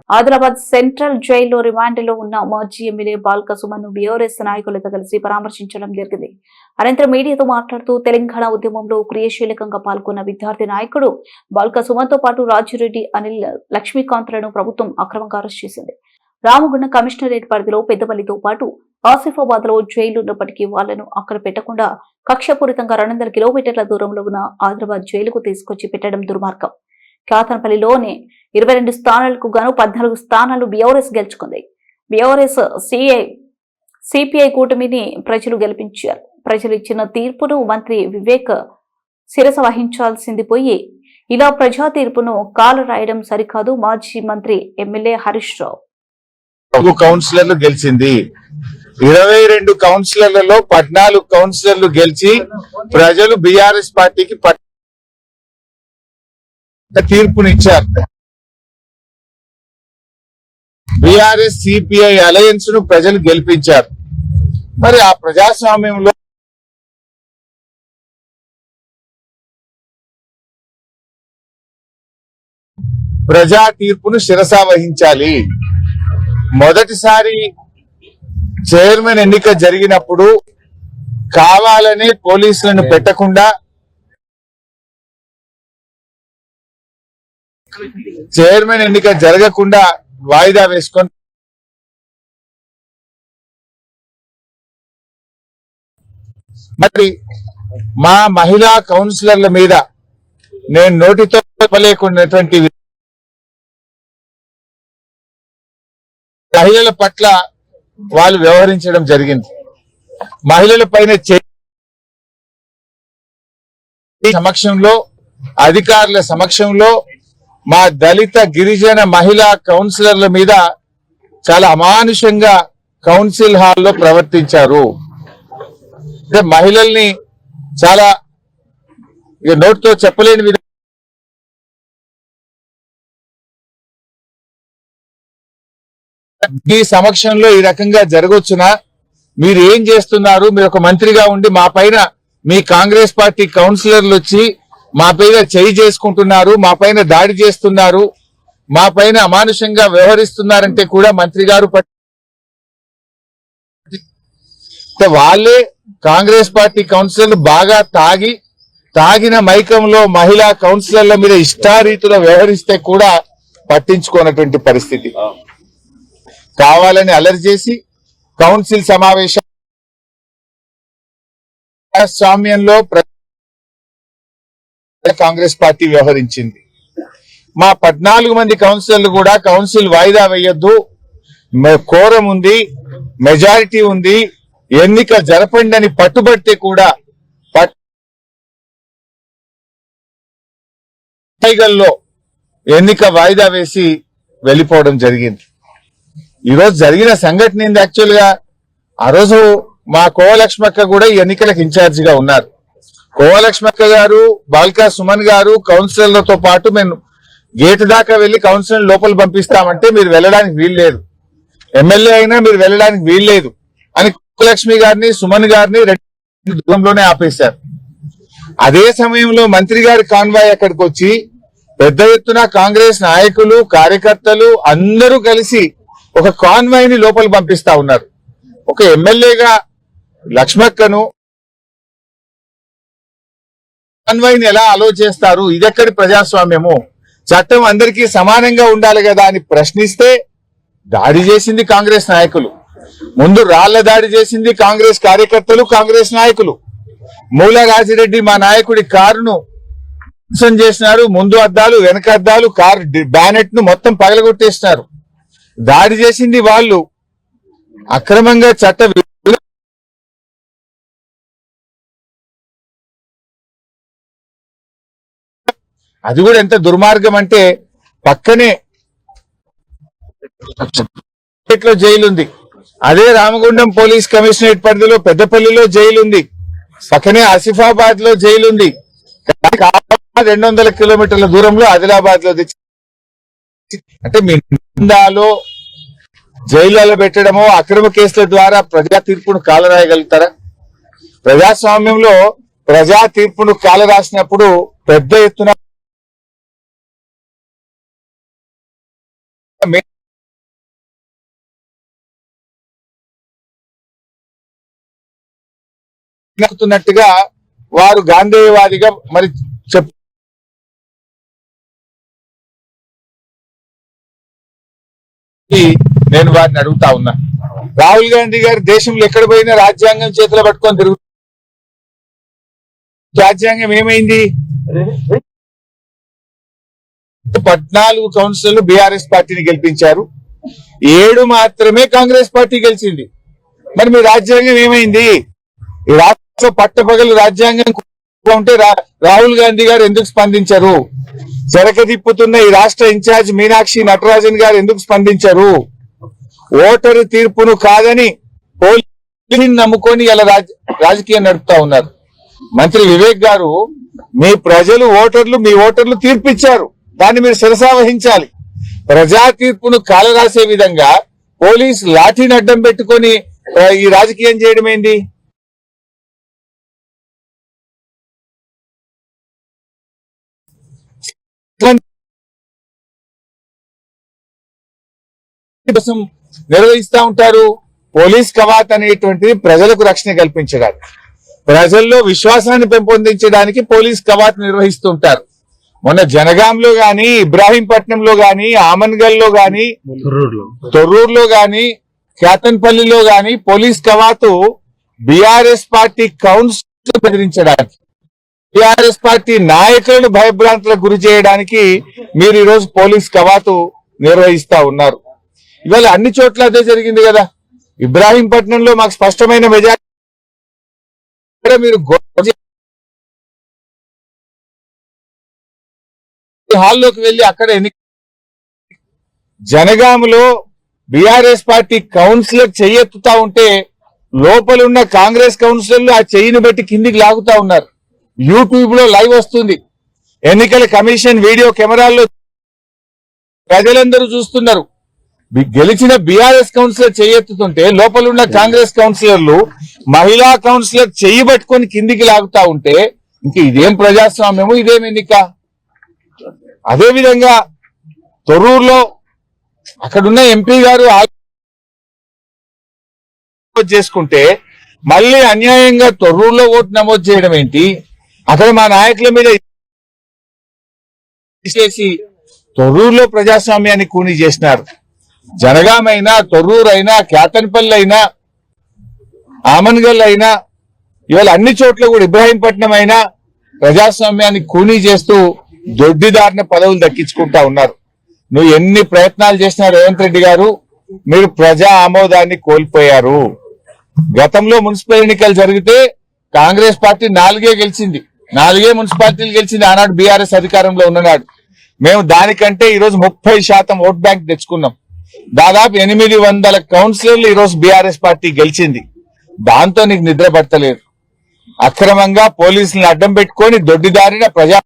Adilabad central జైల్లో రిమాండ్లో ఉన్న మాజీ ఎమ్మెల్యే బాల్క సుమన్ను బీఆర్ఎస్ నాయకులతో కలిసి పరామర్శించడం జరిగింది. అనంతరం మీడియాతో మాట్లాడుతూ తెలంగాణ ఉద్యమంలో క్రియాశీలకంగా పాల్గొన్న విద్యార్థి నాయకుడు బాల్క సుమన్తో పాటు రాజిరెడ్డి, అనిల్, లక్ష్మీకాంత్లను ప్రభుత్వం అక్రమంగా అరెస్ట్ చేసింది. రామగుండం కమిషనరేట్ పరిధిలో పెద్దపల్లితో పాటు ఆసిఫాబాద్ లో జైలు ఉన్నప్పటికీ వాళ్లను అక్కడ పెట్టకుండా కక్షపూరితంగా 200 కిలోమీటర్ల దూరంలో ఉన్న ఆదిలాబాద్ జైలుకు తీసుకొచ్చి పెట్టడం దుర్మార్గం. కాతనపల్లిలోనే 22 స్థానాలకు గాను 14 స్థానాలు బీఆర్ఎస్ గెలుచుకుంది. బీఆర్ఎస్ సిపిఐ కూటమిని ప్రజలు గెలిపించారు. ప్రజలు ఇచ్చిన తీర్పును మంత్రి వివేక్ శిరస వహించాల్సింది పోయి ఇలా ప్రజా తీర్పును కాలు రాయడం సరికాదు. మాజీ మంత్రి ఎమ్మెల్యే హరీష్ రావు కౌన్సిలర్లు గెలిచింది. 22 కౌన్సిలర్లలో 14 కౌన్సిలర్లు గెలిచి ప్రజలు బీఆర్ఎస్ పార్టీకి తీర్పునిచ్చారు. బీఆర్ఎస్ సిపిఐ అలయన్స్ ను ప్రజలు గెలిపించారు. మరి ఆ ప్రజాస్వామ్యంలో ప్రజా తీర్పును శిరస వహించాలి. మొదటిసారి చైర్మన్ ఎన్నిక జరిగినప్పుడు కావాలని పోలీసులను పెట్టకుండా చైర్మన్ ఎన్నిక జరగకుండా వాయిదా వేసుకొని మరి మా మహిళా కౌన్సిలర్ల మీద నేను నోటితో చెప్పలేకున్నటువంటి మహిళల పట్ల వాళ్ళు వ్యవహరించడం జరిగింది. మహిళల పైన సమక్షంలో, అధికారుల సమక్షంలో మా దళిత గిరిజన మహిళా కౌన్సిలర్ల మీద చాలా అమానుషంగా కౌన్సిల్ హాల్లో ప్రవర్తించారు. మహిళల్ని చాలా నోటితో చెప్పలేని విధంగా ఈ సమక్షంలో ఈ రకంగా జరగొచ్చునా? మీరు ఏం చేస్తున్నారు? మీరు ఒక మంత్రిగా ఉండి మా పైన మీ కాంగ్రెస్ పార్టీ కౌన్సిలర్లు వచ్చి మా పైన చేయి చేసుకుంటున్నారు, మా పైన దాడి చేస్తున్నారు, మా పైన అమానుషంగా వ్యవహరిస్తున్నారంటే కూడా మంత్రి గారు వాళ్ళే కాంగ్రెస్ పార్టీ కౌన్సిలర్లు బాగా తాగిన మైకంలో మహిళా కౌన్సిలర్ల మీద ఇష్టారీతిలో వ్యవహరిస్తే కూడా పట్టించుకోనటువంటి పరిస్థితి. కావాలని అలర్ట్ చేసి కౌన్సిల్ సమావేశం స్వామ్యంలో కాంగ్రెస్ పార్టీ వ్యవహరించింది. మా 14 మంది కౌన్సిలర్లు కూడా కౌన్సిల్ వాయిదా వేయొద్దు, కోరం ఉంది, మెజారిటీ ఉంది, ఎన్నిక జరపండి అని పట్టుబడితే కూడా ఎన్నిక వాయిదా వేసి వెళ్లిపోవడం జరిగింది. ఈరోజు జరిగిన సంఘటన ఏంది? యాక్చువల్ గా ఆ రోజు మా కోవలక్ష్మక్క కూడా ఈ ఎన్నికలకు ఇన్ఛార్జ్ గా ఉన్నారు. కోవలక్ష్మక్క గారు, బాల్కా సుమన్ గారు కౌన్సిలర్లతో పాటు మేము గేటు దాకా వెళ్లి కౌన్సిలర్ లోపల పంపిస్తామంటే మీరు వెళ్ళడానికి వీల్లేదు, ఎమ్మెల్యే అయినా మీరు వెళ్ళడానికి వీల్లేదు అని కోవలక్ష్మి గారిని, సుమన్ గారిని దూరంలోనే ఆపేశారు. అదే సమయంలో మంత్రి గారి కాన్వాయ్ అక్కడికి వచ్చి పెద్ద ఎత్తున కాంగ్రెస్ నాయకులు, కార్యకర్తలు అందరూ కలిసి ఒక కాన్వాయ్ ని లోపల పంపిస్తా ఉన్నారు. ఒక ఎమ్మెల్యేగా లక్ష్మక్కను కాన్వాయ్ ని ఎలా అలో చేస్తారు? ఇదెక్కడి ప్రజాస్వామ్యము? చట్టం అందరికీ సమానంగా ఉండాలి కదా అని ప్రశ్నిస్తే దాడి చేసింది కాంగ్రెస్ నాయకులు. ముందు రాళ్ల దాడి చేసింది కాంగ్రెస్ కార్యకర్తలు, కాంగ్రెస్ నాయకులు. మూల రాజిరెడ్డి మా నాయకుడి కారును చేసినారు. ముందు అద్దాలు, వెనక అద్దాలు, కారు బ్యానెట్ ను మొత్తం పగలగొట్టేసినారు. దాడి చేసింది వాళ్ళు. అక్రమంగా అది కూడా ఎంత దుర్మార్గం అంటే పక్కనే జైలు ఉంది, అదే రామగుండం పోలీస్ కమిషనరేట్ పరిధిలో పెద్దపల్లిలో జైలు ఉంది, పక్కనే ఆసిఫాబాద్ లో జైలు ఉంది. 200 కిలోమీటర్ల దూరంలో ఆదిలాబాద్ లో అంటే మీ నిందాలో జైళ్లలో పెట్టడమో అక్రమ కేసుల ద్వారా ప్రజా తీర్పును కాలరాయగలుగుతారా? ప్రజాస్వామ్యంలో ప్రజా తీర్పును కాలరాసినప్పుడు పెద్ద ఎత్తున నడుతున్నట్టుగా వారు గాంధేయవాదిగా మరి నేను వారిని అడుగుతా ఉన్నా. రాహుల్ గాంధీ గారు దేశంలో ఎక్కడ పోయినా రాజ్యాంగం చేతిలో పట్టుకొని తిరుగు. రాజ్యాంగం ఏమైంది? 14 కౌన్సిలర్లు బీఆర్ఎస్ పార్టీని గెలిపించారు, 7 మాత్రమే కాంగ్రెస్ పార్టీ గెలిచింది. మరి మీ రాజ్యాంగం ఏమైంది? ఈ రాష్ట్రంలో పట్టపగలు రాజ్యాంగం ఉంటే రాహుల్ గాంధీ గారు ఎందుకు స్పందించరు? చెరకదిప్పుతున్న ఈ రాష్ట్ర ఇన్ఛార్జ్ మీనాక్షి నటరాజన్ గారు ఎందుకు స్పందించరు? ఓటరు తీర్పును కాదని పోలీసుని నమ్ముకొని ఇలా రాజకీయం నడుపుతా ఉన్నారు. మంత్రి వివేక్ గారు, మీ ప్రజలు మీ ఓటర్లు తీర్పిచ్చారు, దాన్ని మీరు శిరసా వహించాలి. ప్రజా తీర్పును కాలరాసే విధంగా పోలీస్ లాఠీని అడ్డం పెట్టుకొని ఈ రాజకీయం చేయడం ఏంది? నిర్వహిస్తా ఉంటారు. పోలీస్ కవాత్ అనేటువంటిది ప్రజలకు రక్షణ కల్పించడానికి, ప్రజల్లో విశ్వాసాన్ని పెంపొందించడానికి పోలీస్ కవాత్ నిర్వహిస్తుంటారు. మొన్న జనగాంలో గాని, ఇబ్రాహీంపట్నంలో గాని, ఆమన్గల్లో గాని, తొర్రూరులో గాని, కేతన్పల్లిలో గాని పోలీస్ కవాతు బీఆర్ఎస్ పార్టీ కౌన్సిల్ బెదిరించడానికి, బీఆర్ఎస్ పార్టీ నాయకులను భయభ్రాంతులకు గురి చేయడానికి మీరు ఈరోజు పోలీస్ కవాతు నిర్వహిస్తా ఉన్నారు. ఇవాళ అన్ని చోట్ల అదే జరిగింది కదా. ఇబ్రాహీంపట్నంలో మాకు స్పష్టమైన మెజారిటీ, మీరు హాల్లోకి వెళ్లి అక్కడ జనగాంలో బీఆర్ఎస్ పార్టీ కౌన్సిలర్ చెయ్యెత్తుతా ఉంటే లోపలున్న కాంగ్రెస్ కౌన్సిలర్లు ఆ చెయ్యిని బట్టి కిందికి లాగుతా ఉన్నారు. యూట్యూబ్ లో లైవ్ వస్తుంది, ఎన్నికల కమిషన్ వీడియో కెమెరాల్లో ప్రజలందరూ చూస్తున్నారు. గెలిచిన బీఆర్ఎస్ కౌన్సిలర్ చెయ్యెత్తుతుంటే లోపలున్న కాంగ్రెస్ కౌన్సిలర్లు మహిళా కౌన్సిలర్ చెయ్యి పట్టుకొని కిందికి లాగుతా ఉంటే ఇంక ఇదేం ప్రజాస్వామ్యము, ఇదేం ఎన్నిక? అదేవిధంగా తొర్రూరులో అక్కడున్న ఎంపీ గారు చేసుకుంటే మళ్ళీ అన్యాయంగా తొర్రూరులో ఓటు నమోదు చేయడం ఏంటి? అక్కడ మా నాయకుల మీద చేసి తొర్రూరులో ప్రజాస్వామ్యాన్ని కూని చేసినారు. జనగామైనా, తొర్రూరు అయినా, కేతన్పల్లి అయినా, ఆమన్గల్ అయినా, ఇవాళ అన్ని చోట్ల కూడా ఇబ్రాహీంపట్నం అయినా ప్రజాస్వామ్యాన్ని కూనీ చేస్తూ దొడ్డిదారిన పదవులు దక్కించుకుంటా ఉన్నారు. నువ్వు ఎన్ని ప్రయత్నాలు చేసినా రేవంత్ రెడ్డి గారు, మీరు ప్రజా ఆమోదాన్ని కోల్పోయారు. గతంలో మున్సిపల్ ఎన్నికలు జరిగితే కాంగ్రెస్ పార్టీ 4 గెలిచింది, 4 మున్సిపాలిటీలు గెలిచింది ఆనాడు బీఆర్ఎస్ అధికారంలో ఉన్ననాడు. మేము దానికంటే ఈరోజు 30% ఓట్ బ్యాంక్ తెచ్చుకున్నాం. దాదాపు 800 కౌన్సిలర్లు ఈరోజు బీఆర్ఎస్ పార్టీ గెలిచింది. దాంతో నీకు నిద్ర పట్టలేదు. అక్రమంగా పోలీసులను అడ్డం పెట్టుకొని దొడ్డిదారిన ప్రజా